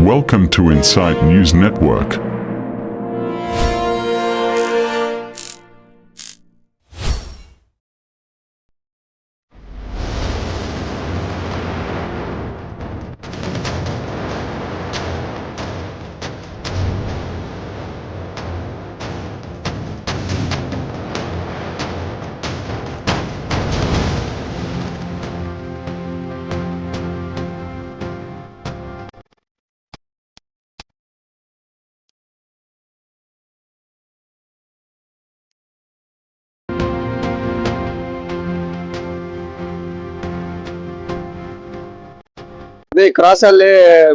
Welcome to Insight News Network. ಅದೇ cross ಅಲ್ಲಿ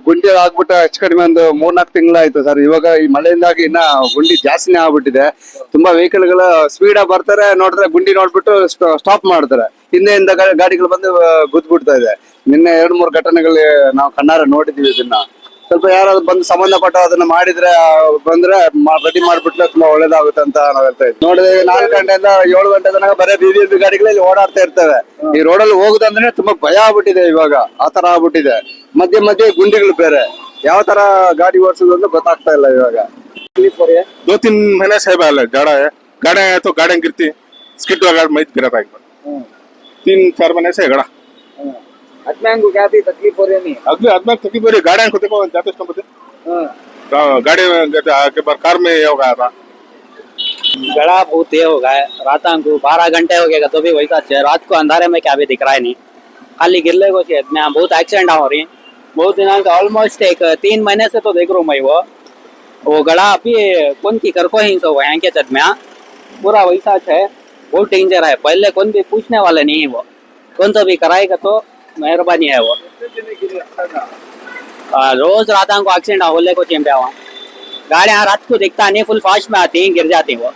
ಗುಂಡಿ ಆಗ್ಬಿಟ್ಟು ಹೆಚ್ಚು ಕಡಿಮೆ ಒಂದು 3-4 ತಿಂಗಳಾಯ್ತು ಸರ್. ಇವಾಗ ಈ ಮಳೆಯಿಂದಾಗಿ ಇನ್ನ ಗುಂಡಿ ಜಾಸ್ತಿನೇ ಆಗ್ಬಿಟ್ಟಿದೆ. ತುಂಬಾ ವೆಹಿಕಲ್ ಗಳು ಸ್ಪೀಡ್ ಆಗಿ ಬರ್ತಾರೆ, ನೋಡಿದ್ರೆ ಗುಂಡಿ ನೋಡ್ಬಿಟ್ಟು ಸ್ಟಾಪ್ ಮಾಡ್ತಾರೆ. ಹಿಂದೆಯಿಂದ ಗಾಡಿಗಳು ಬಂದು ಗುದ್ಬಿಡ್ತಾ ಇದೆ. ನಿನ್ನೆ 2-3 ಘಟನೆಗಳು ನಾವು ಕಣ್ಣಾರೆ ನೋಡಿದೀವಿ. ಇದನ್ನ ಸ್ವಲ್ಪ ಯಾರಾದ್ರೂ ಬಂದು ಸಂಬಂಧಪಟ್ಟ ಅದನ್ನ ಮಾಡಿದ್ರೆ ಬಂದ್ರೆ ರೆಡಿ ಮಾಡ್ಬಿಟ್ರೆ ತುಂಬಾ ಒಳ್ಳೇದಾಗುತ್ತೆ ಅಂತ ನಾವ್ ಹೇಳ್ತಾ ಇದ್ವಿ. ನೋಡಿದ್ರೆ 4 ಗಂಟೆಯಿಂದ 7 ಗಂಟೆ ತನಕ ಬರೀ ಬಿ ಗಾಡಿಗಳಲ್ಲಿ ಓಡಾಡ್ತಾ ಇರ್ತವೆ. ಈ ರೋಡಲ್ಲಿ ಹೋಗುದಂದ್ರೆ ತುಂಬಾ ಭಯ ಆಗ್ಬಿಟ್ಟಿದೆ. ಇವಾಗ ಆತರ ಆಗ್ಬಿಟ್ಟಿದೆ. ಮಧ್ಯೆ ಮಧ್ಯೆ ಗುಂಡಿಗಳು ಬೇರೆ. ಯಾವ ತರ ಗಾಡಿ ಓಡಿಸೋದು ಅಂತ ಗೊತ್ತಾಗ್ತಾ ಇಲ್ಲ ಇವಾಗ. 2-3 महीने से गाड़ा है तो गाड़ी गिरती स्किड वगैरह में गिरा था 3-4 महीने से गड़ा आत्मा को क्या थी तकलीफ हो रही नहीं अगले आदमी तकलीफ हो रही गाड़ी को देखो जाते गाड़ी के बार कार में ये हो गया था गड़ा बहुत ये हो गया रात को 12 घंटे हो गया तो भी वैसा रात को अंधारे में क्या भी दिख रहा है नहीं खाली गिरले को मैं बहुत एक्सीडेंट हो रही बहुत दिनों का ऑलमोस्ट एक 3 महीने से तो देख रहा हूँ मैं वो गड़ा अभी कौन की कर को ही सो यहाँ के चद में पूरा वैसा है बहुत डेंजर है पहले कौन भी पूछने वाले नहीं वो कौन सा भी कराएगा तो मेहरबानी है वो रोज रात को एक्सीडेंट होने को चिंपा हुआ गाड़ियाँ रात को दिखता नहीं फुल फास्ट में आती हैं गिर जाती वो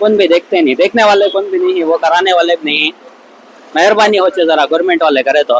कौन भी देखते नहीं देखने वाले कौन भी नहीं वो कराने वाले भी नहीं मेहरबानी हो जरा गवर्नमेंट वाले करे तो